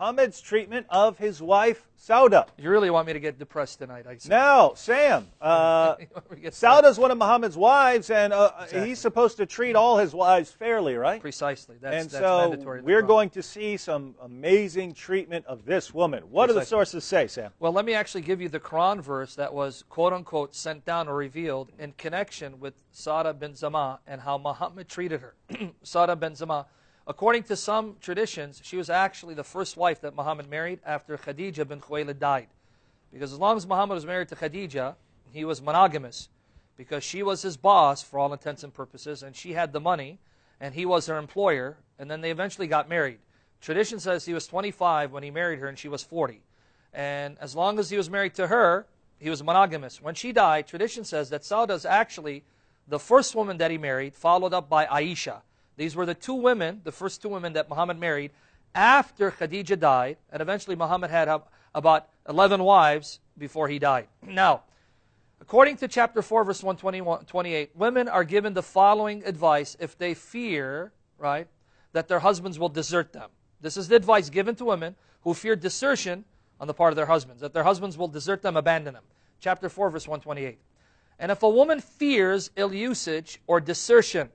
Muhammad's treatment of his wife, Sauda. You really want me to get depressed tonight, I see. Now, Sam, Sauda's one of Muhammad's wives, and Exactly. he's supposed to treat all his wives fairly, right? Precisely. That's so mandatory. we're going to see some amazing treatment of this woman. What do the sources say, Sam? Well, let me actually give you the Quran verse that was, quote-unquote, sent down or revealed in connection with Sauda bin Zam'a and how Muhammad treated her. Sauda bin Zam'a, according to some traditions, she was actually the first wife that Muhammad married after Khadija bin Khuwaylid died. Because as long as Muhammad was married to Khadija, he was monogamous. Because she was his boss for all intents and purposes, and she had the money, and he was her employer, and then they eventually got married. Tradition says he was 25 when he married her, and she was 40. And as long as he was married to her, he was monogamous. When she died, tradition says that Sauda is actually the first woman that he married, followed up by Aisha. These were the two women, the first two women that Muhammad married after Khadija died, and eventually Muhammad had about 11 wives before he died. Now, according to chapter 4, verse 128, women are given the following advice if they fear, right, that their husbands will desert them. This is the advice given to women who fear desertion on the part of their husbands, that their husbands will desert them, abandon them. Chapter 4, verse 128. And if a woman fears ill usage or desertion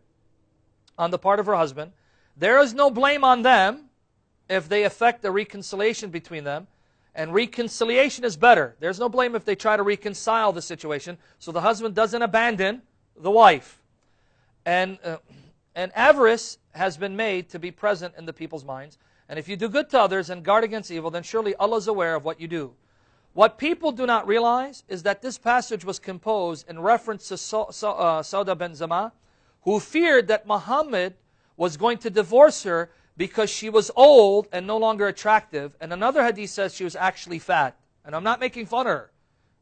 on the part of her husband, there is no blame on them if they effect a reconciliation between them. And reconciliation is better. There's no blame if they try to reconcile the situation so the husband doesn't abandon the wife. And avarice has been made to be present in the people's minds. And if you do good to others and guard against evil, then surely Allah is aware of what you do. What people do not realize is that this passage was composed in reference to Sauda bin Zam'a, who feared that Muhammad was going to divorce her because she was old and no longer attractive. And another hadith says she was actually fat. And I'm not making fun of her.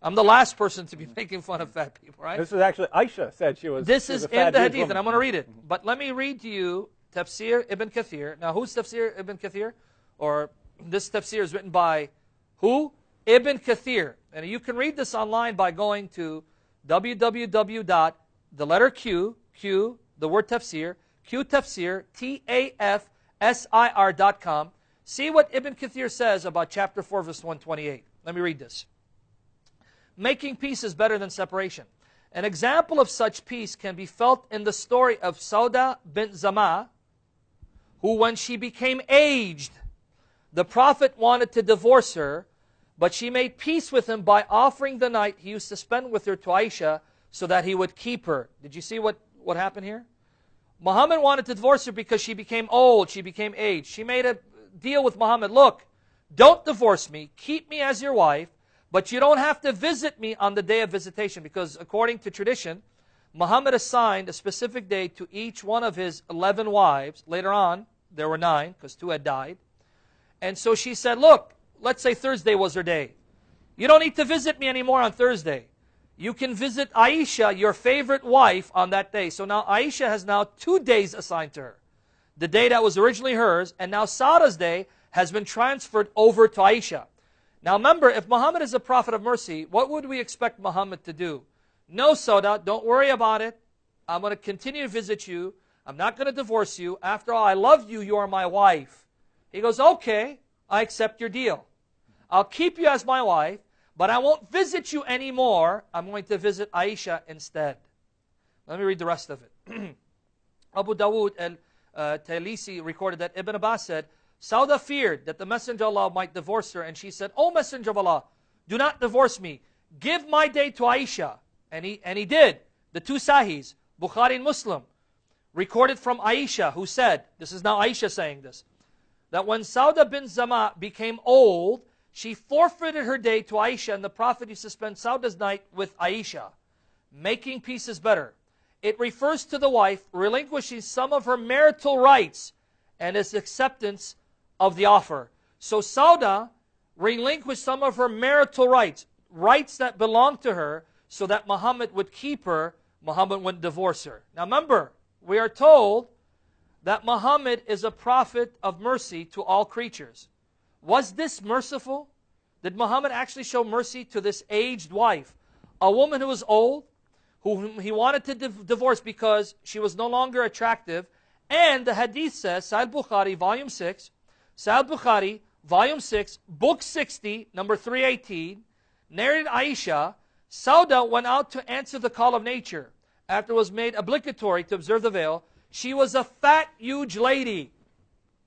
I'm the last person to be making fun of fat people, right? This is actually, Aisha said she was. This is in the hadith, and I'm going to read it. But let me read to you Tafsir Ibn Kathir. Now, who's Tafsir Ibn Kathir? Or this Tafsir is written by who? Ibn Kathir. And you can read this online by going to www. The letter Q, the word Tafsir, Q Tafsir, TAFSIR.com. See what Ibn Kathir says about chapter 4, verse 128. Let me read this. Making peace is better than separation. An example of such peace can be felt in the story of Sauda bin Zam'a, who when she became aged, the Prophet wanted to divorce her, but she made peace with him by offering the night he used to spend with her to Aisha so that he would keep her. Did you see what happened here? Muhammad wanted to divorce her because she became old, she became aged. She made a deal with Muhammad, look, don't divorce me, keep me as your wife, but you don't have to visit me on the day of visitation, because according to tradition, Muhammad assigned a specific day to each one of his 11 wives. Later on, there were 9, because 2 had died. And so she said, look, let's say Thursday was her day. You don't need to visit me anymore on Thursday. You can visit Aisha, your favorite wife, on that day. So now Aisha has now 2 days assigned to her. The day that was originally hers, and now Sauda's day has been transferred over to Aisha. Now remember, if Muhammad is a prophet of mercy, what would we expect Muhammad to do? No, Sauda, don't worry about it. I'm going to continue to visit you. I'm not going to divorce you. After all, I love you. You are my wife. He goes, okay, I accept your deal. I'll keep you as my wife, but I won't visit you anymore. I'm going to visit Aisha instead. Let me read the rest of it. Abu Dawood al-Taylisi recorded that Ibn Abbas said, Sauda feared that the Messenger of Allah might divorce her, and she said, O Messenger of Allah, do not divorce me. Give my day to Aisha. And he did. The 2 Sahihs, Bukhari and Muslim, recorded from Aisha, who said, this is now Aisha saying this, that when Sauda bin Zam'a became old, she forfeited her day to Aisha, and the Prophet used to spend Sauda's night with Aisha. Making peace is better. It refers to the wife relinquishing some of her marital rights and its acceptance of the offer. So Sauda relinquished some of her marital rights, rights that belonged to her, so that Muhammad would keep her, Muhammad wouldn't divorce her. Now remember, we are told that Muhammad is a prophet of mercy to all creatures. Was this merciful? Did Muhammad actually show mercy to this aged wife? A woman who was old, whom he wanted to divorce because she was no longer attractive. And the hadith says, Sahih Bukhari, volume 6, Sahih Bukhari, Volume 6, Book 60, number 318, narrated Aisha, Sauda went out to answer the call of nature. After it was made obligatory to observe the veil, she was a fat, huge lady.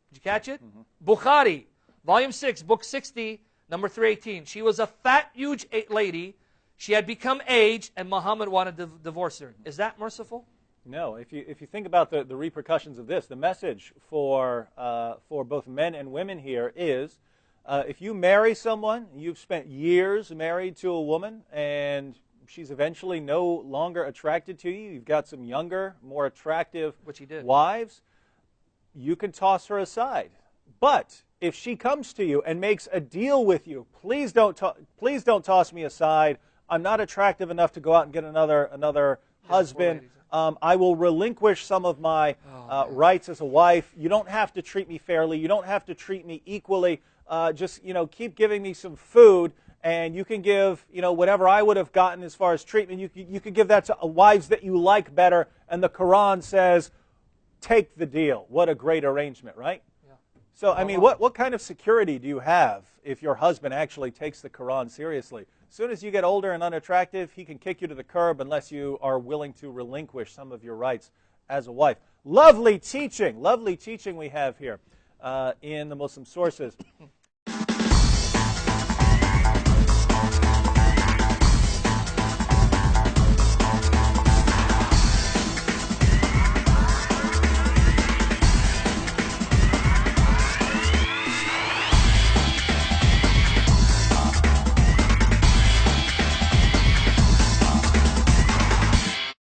Did you catch it? Bukhari, Volume 6, Book 60, number 318. She was a fat, huge lady. She had become aged, and Muhammad wanted to divorce her. Is that merciful? No. If you think about the repercussions of this, the message for both men and women here is, if you marry someone, you've spent years married to a woman, and she's eventually no longer attracted to you, you've got some younger, more attractive wives, you can toss her aside. But if she comes to you and makes a deal with you, please don't toss me aside. I'm not attractive enough to go out and get another husband. I will relinquish some of my rights as a wife. You don't have to treat me fairly. You don't have to treat me equally. Just keep giving me some food, and you can give whatever I would have gotten as far as treatment. You could give that to wives that you like better. And the Quran says, take the deal. What a great arrangement, right? Yeah. So I mean, what kind of security do you have if your husband actually takes the Quran seriously? As soon as you get older and unattractive, he can kick you to the curb unless you are willing to relinquish some of your rights as a wife. Lovely teaching we have here in the Muslim sources.